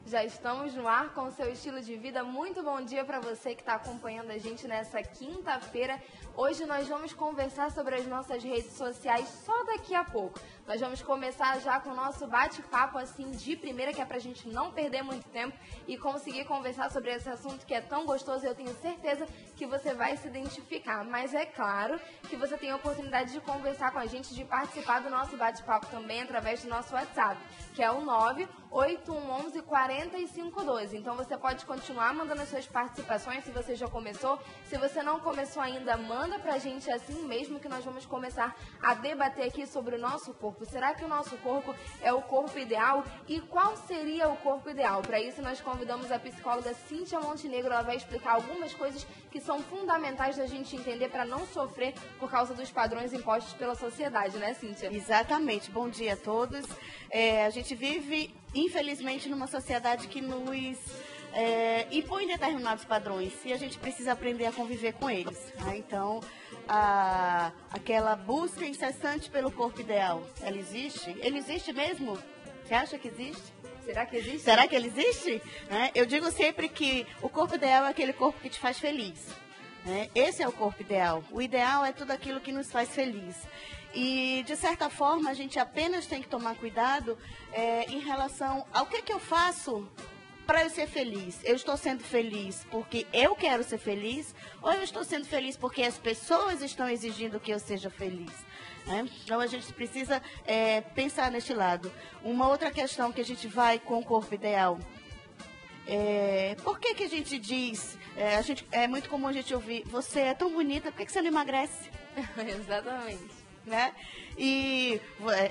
Já estamos no ar com o seu estilo de vida. Muito bom dia para você que está acompanhando a gente nessa quinta-feira. Hoje nós vamos conversar sobre as nossas redes sociais só daqui a pouco. Nós vamos começar já com o nosso bate-papo assim de primeira, que é para a gente não perder muito tempo e conseguir conversar sobre esse assunto que é tão gostoso. Eu tenho certeza que você vai se identificar. Mas é claro que você tem a oportunidade de conversar com a gente, de participar do nosso bate-papo também através do nosso WhatsApp, que é o 98111-4512. Então você pode continuar mandando as suas participações se você já começou. Se você não começou ainda, manda pra gente assim mesmo, que nós vamos começar a debater aqui sobre o nosso corpo. Será que o nosso corpo é o corpo ideal? E qual seria o corpo ideal? Para isso nós convidamos a psicóloga Cíntia Montenegro. Ela vai explicar algumas coisas que são fundamentais da gente entender para não sofrer por causa dos padrões impostos pela sociedade, né, Cíntia? Exatamente. Bom dia a todos. A gente vive, infelizmente, numa sociedade que nos impõe determinados padrões e a gente precisa aprender a conviver com eles. Né? Então, aquela busca incessante pelo corpo ideal, ela existe? Ele existe mesmo? Você acha que existe? Será que existe? Será que ele existe? Eu digo sempre que o corpo ideal é aquele corpo que te faz feliz. Esse é o corpo ideal. O ideal é tudo aquilo que nos faz feliz. E, de certa forma, a gente apenas tem que tomar cuidado em relação ao que eu faço para eu ser feliz. Eu estou sendo feliz porque eu quero ser feliz, ou eu estou sendo feliz porque as pessoas estão exigindo que eu seja feliz? Então, a gente precisa pensar neste lado. Uma outra questão que a gente vai com o corpo ideal. Por que a gente diz, é muito comum a gente ouvir, você é tão bonita, por que você não emagrece? Exatamente. E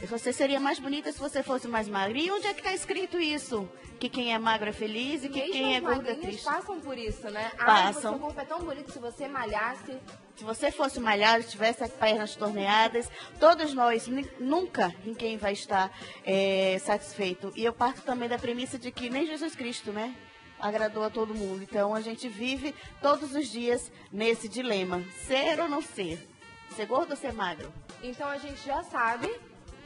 você seria mais bonita se você fosse mais magra. E onde é que está escrito isso? Que quem é magro é feliz e que quem é gordo é triste. Passam por isso, né? Passam. Seu corpo é tão bonito, se você malhasse. Se você fosse malhado, tivesse as pernas torneadas, todos nós, nunca ninguém vai estar satisfeito. E eu parto também da premissa de que nem Jesus Cristo, agradou a todo mundo. Então, a gente vive todos os dias nesse dilema. Ser ou não ser? Ser gordo ou ser magro? Então, a gente já sabe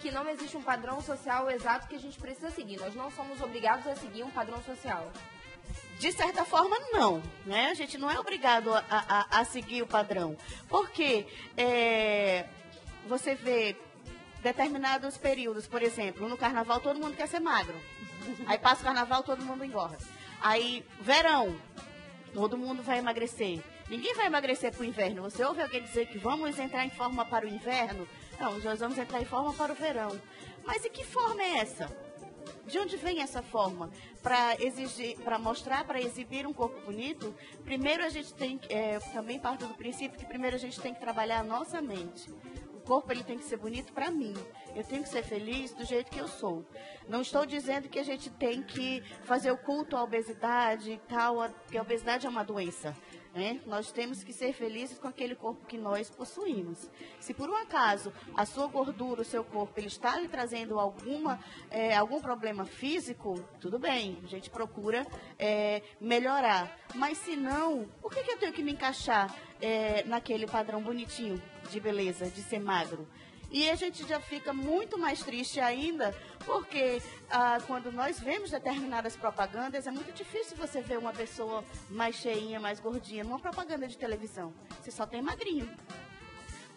que não existe um padrão social exato que a gente precisa seguir. Nós não somos obrigados a seguir um padrão social. De certa forma, não. A gente não é obrigado a seguir o padrão. Porque você vê determinados períodos, por exemplo, no carnaval todo mundo quer ser magro. Aí passa o carnaval, todo mundo engorda. Aí, verão, todo mundo vai emagrecer. Ninguém vai emagrecer para o inverno. Você ouve alguém dizer que vamos entrar em forma para o inverno? Não, nós vamos entrar em forma para o verão. Mas e que forma é essa? De onde vem essa forma? Para mostrar, para exibir um corpo bonito, primeiro a gente tem que, também parto do princípio que primeiro a gente tem que trabalhar a nossa mente. O corpo ele tem que ser bonito para mim. Eu tenho que ser feliz do jeito que eu sou. Não estou dizendo que a gente tem que fazer o culto à obesidade e tal, porque a obesidade é uma doença. Nós temos que ser felizes com aquele corpo que nós possuímos. Se por um acaso a sua gordura, o seu corpo, ele está lhe trazendo algum problema físico, tudo bem, a gente procura melhorar. Mas se não, por que eu tenho que me encaixar naquele padrão bonitinho de beleza, de ser magro? E a gente já fica muito mais triste ainda, porque quando nós vemos determinadas propagandas, é muito difícil você ver uma pessoa mais cheinha, mais gordinha, numa propaganda de televisão. Você só tem magrinho.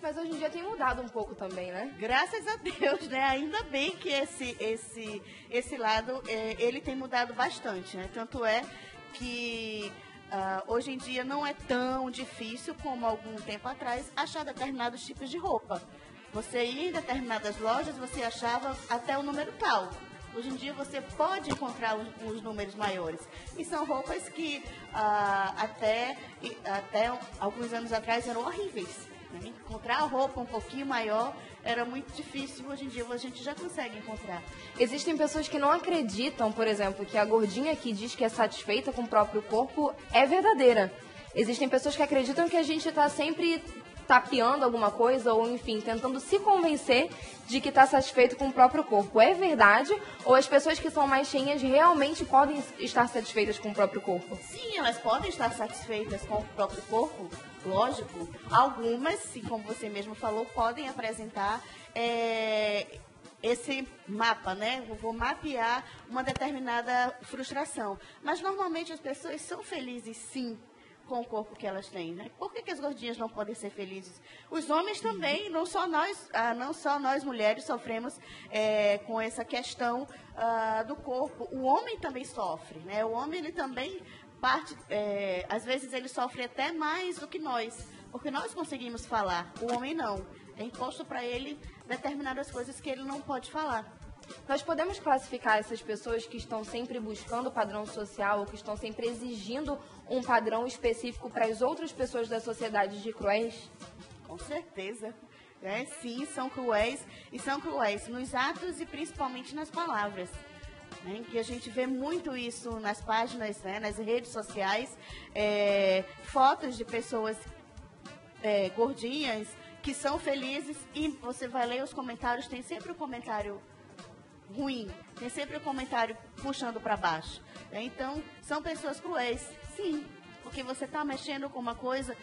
Mas hoje em dia tem mudado um pouco também, né? Graças a Deus, Ainda bem que esse lado, ele tem mudado bastante, Tanto é que hoje em dia não é tão difícil como algum tempo atrás achar determinados tipos de roupa. Você ia em determinadas lojas, você achava até o número tal. Hoje em dia você pode encontrar os números maiores. E são roupas que até alguns anos atrás eram horríveis. Encontrar a roupa um pouquinho maior era muito difícil. Hoje em dia a gente já consegue encontrar. Existem pessoas que não acreditam, por exemplo, que a gordinha que diz que é satisfeita com o próprio corpo é verdadeira. Existem pessoas que acreditam que a gente está sempre tapeando alguma coisa ou, enfim, tentando se convencer de que está satisfeito com o próprio corpo. É verdade? Ou as pessoas que são mais cheinhas realmente podem estar satisfeitas com o próprio corpo? Sim, elas podem estar satisfeitas com o próprio corpo, lógico. Algumas, sim, como você mesmo falou, podem apresentar esse mapa, né? Vou mapear uma determinada frustração. Mas, normalmente, as pessoas são felizes, sim, com o corpo que elas têm, né? Por que as gordinhas não podem ser felizes? Os homens também, não só nós mulheres sofremos com essa questão do corpo. O homem também sofre, né? O homem, ele também às vezes ele sofre até mais do que nós, porque nós conseguimos falar, o homem não. É imposto para ele determinadas coisas que ele não pode falar. Nós podemos classificar essas pessoas que estão sempre buscando padrão social ou que estão sempre exigindo um padrão específico para as outras pessoas da sociedade de cruéis? Com certeza. Sim, são cruéis, e são cruéis nos atos e principalmente nas palavras. Que a gente vê muito isso nas páginas, né, nas redes sociais, fotos de pessoas gordinhas que são felizes, e você vai ler os comentários, tem sempre um comentário ruim, tem sempre um comentário puxando para baixo. Então, são pessoas cruéis, sim, porque você está mexendo com uma coisa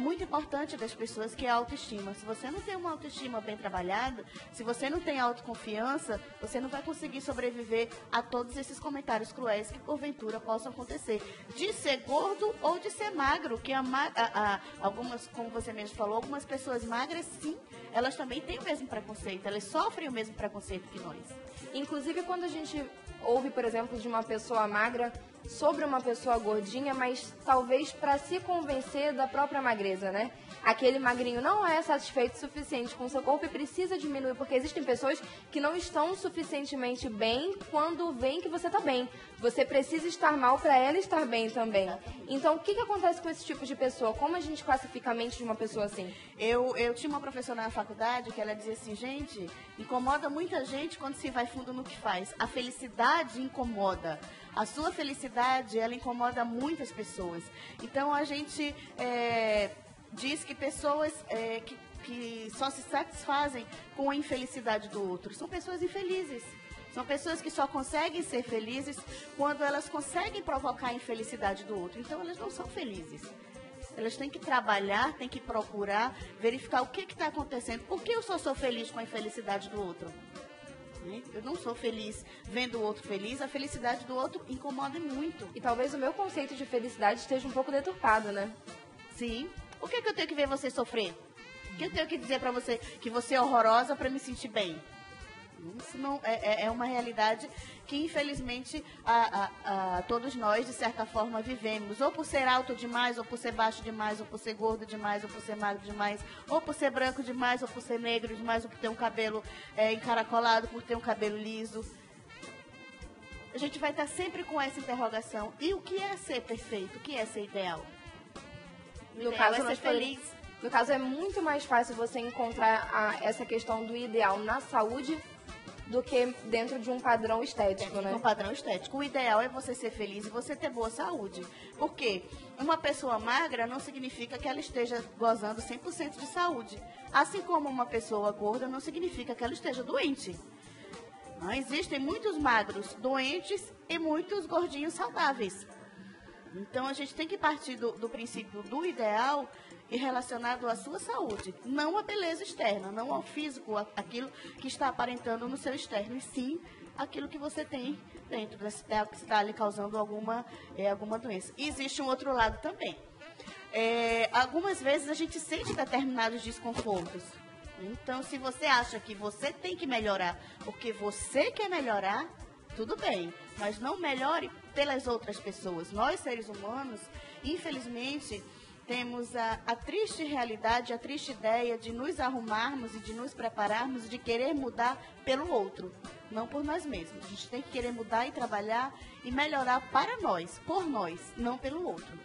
muito importante das pessoas, que é a autoestima. Se você não tem uma autoestima bem trabalhada, se você não tem autoconfiança, você não vai conseguir sobreviver a todos esses comentários cruéis que, porventura, possam acontecer. De ser gordo ou de ser magro, que algumas, como você mesmo falou, algumas pessoas magras, sim, elas também têm o mesmo preconceito, elas sofrem o mesmo preconceito que nós. Inclusive, quando a gente ouve, por exemplo, de uma pessoa magra sobre uma pessoa gordinha, mas talvez para se convencer da própria magreza, né? Aquele magrinho não é satisfeito o suficiente com o seu corpo e precisa diminuir, porque existem pessoas que não estão suficientemente bem quando veem que você está bem. Você precisa estar mal para ela estar bem também. Então, o que acontece com esse tipo de pessoa? Como a gente classifica a mente de uma pessoa assim? Eu tinha uma professora na faculdade que ela dizia assim, gente, incomoda muita gente quando se vai fundo no que faz. A felicidade incomoda. A sua felicidade, ela incomoda muitas pessoas. Então, a gente diz que pessoas que só se satisfazem com a infelicidade do outro são pessoas infelizes. São pessoas que só conseguem ser felizes quando elas conseguem provocar a infelicidade do outro. Então, elas não são felizes. Elas têm que trabalhar, têm que procurar, verificar o que está acontecendo. Por que eu só sou feliz com a infelicidade do outro? Eu não sou feliz vendo o outro feliz, a felicidade do outro incomoda muito. E talvez o meu conceito de felicidade esteja um pouco deturpado, né? Sim. Por que eu tenho que ver você sofrer? Por que eu tenho que dizer para você que você é horrorosa para me sentir bem? Isso não é uma realidade que, infelizmente, todos nós, de certa forma, vivemos. Ou por ser alto demais, ou por ser baixo demais, ou por ser gordo demais, ou por ser magro demais, ou por ser branco demais, ou por ser negro demais, ou por ter um cabelo encaracolado, por ter um cabelo liso. A gente vai estar sempre com essa interrogação. E o que é ser perfeito? O que é ser ideal? No caso, é ser feliz. No caso, é muito mais fácil você encontrar essa questão do ideal na saúde do que dentro de um padrão estético, né? Um padrão estético. O ideal é você ser feliz e você ter boa saúde. Porque uma pessoa magra não significa que ela esteja gozando 100% de saúde. Assim como uma pessoa gorda não significa que ela esteja doente. Não, existem muitos magros doentes e muitos gordinhos saudáveis. Então, a gente tem que partir do princípio do ideal e relacionado à sua saúde, não à beleza externa, não ao físico, aquilo que está aparentando no seu externo, e sim aquilo que você tem dentro, que está lhe causando alguma doença. E existe um outro lado também. Algumas vezes a gente sente determinados desconfortos. Então, se você acha que você tem que melhorar porque você quer melhorar, tudo bem, mas não melhore pelas outras pessoas. Nós, seres humanos, infelizmente, temos a triste realidade, a triste ideia de nos arrumarmos e de nos prepararmos, de querer mudar pelo outro, não por nós mesmos. A gente tem que querer mudar e trabalhar e melhorar para nós, por nós, não pelo outro.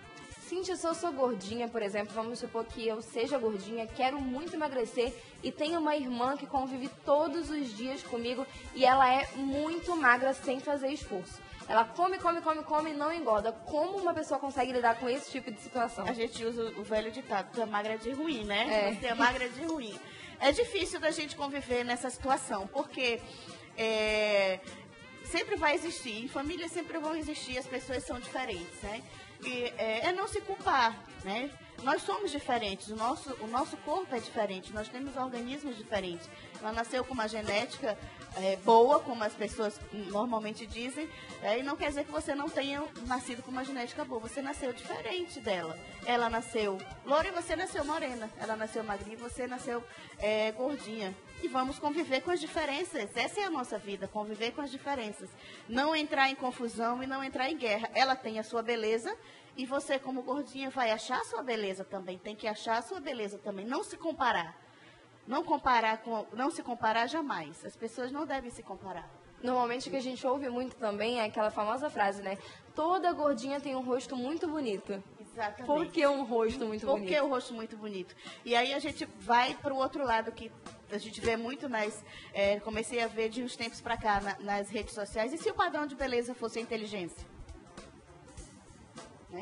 Cíntia, se eu sou gordinha, por exemplo, vamos supor que eu seja gordinha, quero muito emagrecer e tenho uma irmã que convive todos os dias comigo e ela é muito magra sem fazer esforço. Ela come e não engorda. Como uma pessoa consegue lidar com esse tipo de situação? A gente usa o velho ditado, tu é magra de ruim, né? É. Você é magra de ruim. É difícil da gente conviver nessa situação, porque sempre vai existir, em família sempre vão existir, as pessoas são diferentes, né? E é não se culpar, né? Nós somos diferentes, o nosso corpo é diferente, nós temos organismos diferentes. Ela nasceu com uma genética boa, como as pessoas normalmente dizem, e não quer dizer que você não tenha nascido com uma genética boa, você nasceu diferente dela. Ela nasceu loura e você nasceu morena, ela nasceu magrinha e você nasceu gordinha. E vamos conviver com as diferenças, essa é a nossa vida, conviver com as diferenças. Não entrar em confusão e não entrar em guerra. Ela tem a sua beleza, e você, como gordinha, vai achar a sua beleza também. Tem que achar a sua beleza também. Não se comparar. Não se comparar jamais. As pessoas não devem se comparar. Normalmente o que a gente ouve muito também é aquela famosa frase, né? Toda gordinha tem um rosto muito bonito. Exatamente. Por que um rosto muito bonito? Por que o rosto muito bonito? E aí a gente vai para o outro lado, que a gente vê muito comecei a ver de uns tempos para cá nas redes sociais. E se o padrão de beleza fosse a inteligência?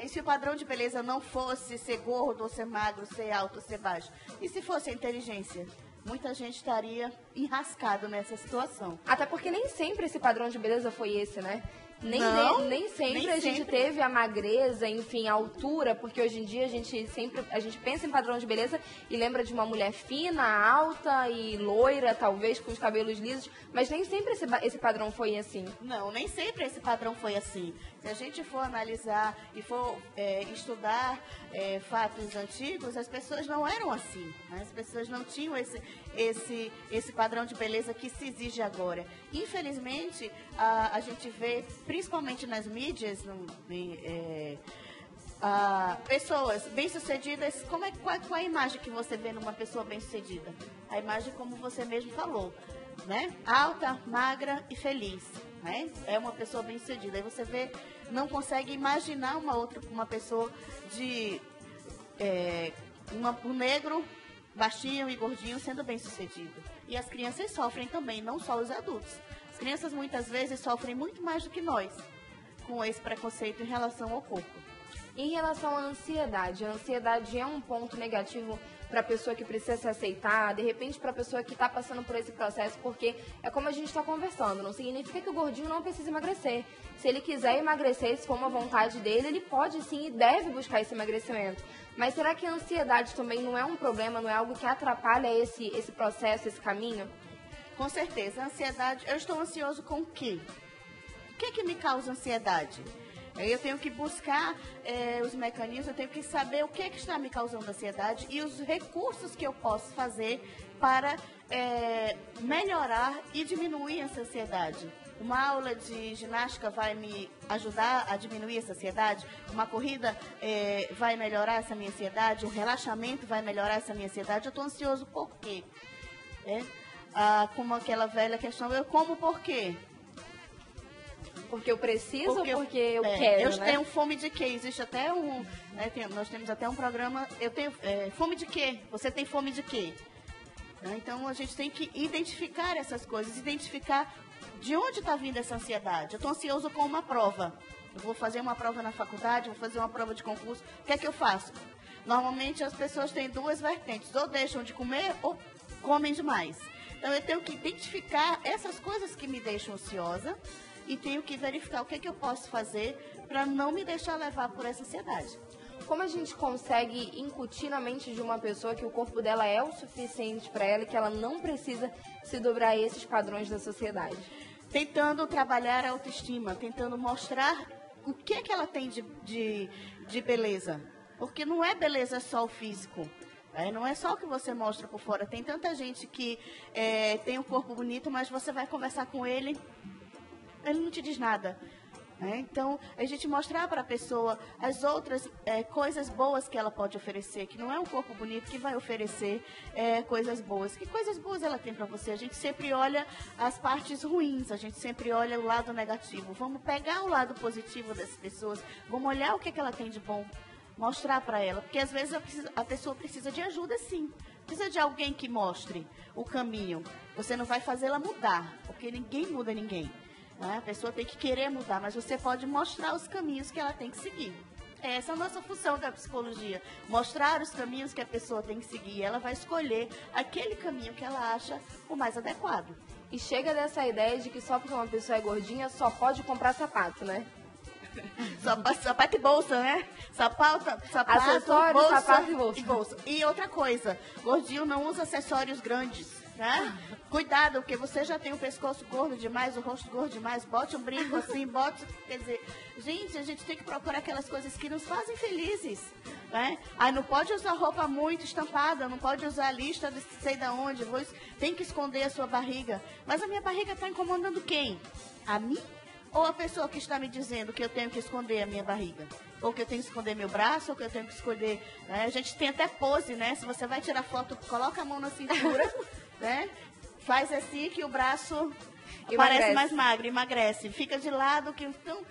E se o padrão de beleza não fosse ser gordo, ou ser magro, ser alto, ou ser baixo? E se fosse a inteligência? Muita gente estaria enrascado nessa situação. Até porque nem sempre esse padrão de beleza foi esse, né? Nem sempre a gente teve a magreza, enfim, a altura, porque hoje em dia a gente pensa em padrão de beleza e lembra de uma mulher fina, alta e loira, talvez com os cabelos lisos, mas nem sempre esse padrão foi assim. Não, nem sempre esse padrão foi assim. Se a gente for analisar e for estudar fatos antigos, as pessoas não eram assim, né? As pessoas não tinham esse padrão de beleza que se exige agora. Infelizmente, a gente vê, principalmente nas mídias, pessoas bem-sucedidas. Qual é a imagem que você vê numa pessoa bem-sucedida? A imagem, como você mesmo falou, né? Alta, magra e feliz, né? É uma pessoa bem-sucedida. Aí você vê, não consegue imaginar uma pessoa um negro, baixinho e gordinho sendo bem-sucedido. E as crianças sofrem também, não só os adultos. As crianças muitas vezes sofrem muito mais do que nós com esse preconceito em relação ao corpo. Em relação à ansiedade, a ansiedade é um ponto negativo para a pessoa que precisa se aceitar, de repente para a pessoa que está passando por esse processo, porque é como a gente está conversando, não significa que o gordinho não precisa emagrecer. Se ele quiser emagrecer, se for uma vontade dele, ele pode sim e deve buscar esse emagrecimento. Mas será que a ansiedade também não é um problema, não é algo que atrapalha esse processo, esse caminho? Com certeza, a ansiedade, eu estou ansioso com o quê? O que me causa ansiedade? Eu tenho que buscar os mecanismos, eu tenho que saber o que está me causando ansiedade e os recursos que eu posso fazer para melhorar e diminuir essa ansiedade. Uma aula de ginástica vai me ajudar a diminuir essa ansiedade? Uma corrida vai melhorar essa minha ansiedade? Um relaxamento vai melhorar essa minha ansiedade? Eu estou ansioso por quê? Como aquela velha questão, eu como por quê? Porque eu preciso ou porque eu quero, eu tenho fome de quê? Existe até nós temos até um programa, eu tenho fome de quê? Você tem fome de quê? Então, a gente tem que identificar essas coisas, identificar de onde está vindo essa ansiedade. Eu estou ansioso com uma prova. Eu vou fazer uma prova na faculdade, vou fazer uma prova de concurso. O que é que eu faço? Normalmente, as pessoas têm duas vertentes. Ou deixam de comer ou comem demais. Então, eu tenho que identificar essas coisas que me deixam ansiosa e tenho que verificar o que é que eu posso fazer para não me deixar levar por essa ansiedade. Como a gente consegue incutir na mente de uma pessoa que o corpo dela é o suficiente para ela e que ela não precisa se dobrar a esses padrões da sociedade? Tentando trabalhar a autoestima, tentando mostrar o que é que ela tem de beleza. Porque não é beleza só o físico. Não é só o que você mostra por fora. Tem tanta gente que tem um corpo bonito, mas você vai conversar com ele não te diz nada. Então, a gente mostrar para a pessoa as outras coisas boas que ela pode oferecer, que não é um corpo bonito que vai oferecer coisas boas. Que coisas boas ela tem para você? A gente sempre olha as partes ruins, a gente sempre olha o lado negativo. Vamos pegar o lado positivo das pessoas, vamos olhar o que ela tem de bom. Mostrar para ela, porque às vezes a pessoa precisa de ajuda, sim. Precisa de alguém que mostre o caminho. Você não vai fazê-la mudar, porque ninguém muda ninguém. Né? A pessoa tem que querer mudar, mas você pode mostrar os caminhos que ela tem que seguir. Essa é a nossa função da psicologia. Mostrar os caminhos que a pessoa tem que seguir. Ela vai escolher aquele caminho que ela acha o mais adequado. E chega dessa ideia de que só porque uma pessoa é gordinha só pode comprar sapato, né? Sapato e bolsa, né? Sapato, acessório, bolsa, sapato e bolsa. E outra coisa, gordinho não usa acessórios grandes, né? Cuidado, porque você já tem o pescoço gordo demais, o rosto gordo demais, bote um brinco assim, quer dizer, gente, a gente tem que procurar aquelas coisas que nos fazem felizes, né? Aí não pode usar roupa muito estampada, não pode usar lista de sei da onde, tem que esconder a sua barriga. Mas a minha barriga está incomodando quem? A mim? Ou a pessoa que está me dizendo que eu tenho que esconder a minha barriga? Ou que eu tenho que esconder meu braço, ou que eu tenho que esconder... Né? A gente tem até pose, né? Se você vai tirar foto, coloca a mão na cintura, né? Faz assim que o braço parece mais magro, emagrece. Fica de lado, que então...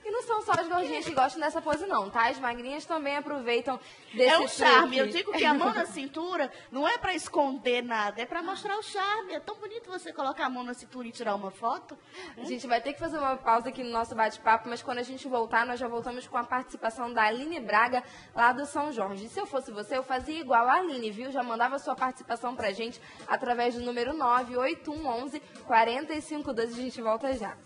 E não são só as gordinhas que gostam dessa pose, não, tá? As magrinhas também aproveitam desse É um charme. truque. Eu digo que a mão na cintura não é para esconder nada, é para mostrar o charme. É tão bonito você colocar a mão na cintura e tirar uma foto. A gente vai ter que fazer uma pausa aqui no nosso bate-papo, mas quando a gente voltar, nós já voltamos com a participação da Aline Braga, lá do São Jorge. Se eu fosse você, eu fazia igual a Aline, viu? Já mandava sua participação pra gente através do número 98111 4512. A gente volta já.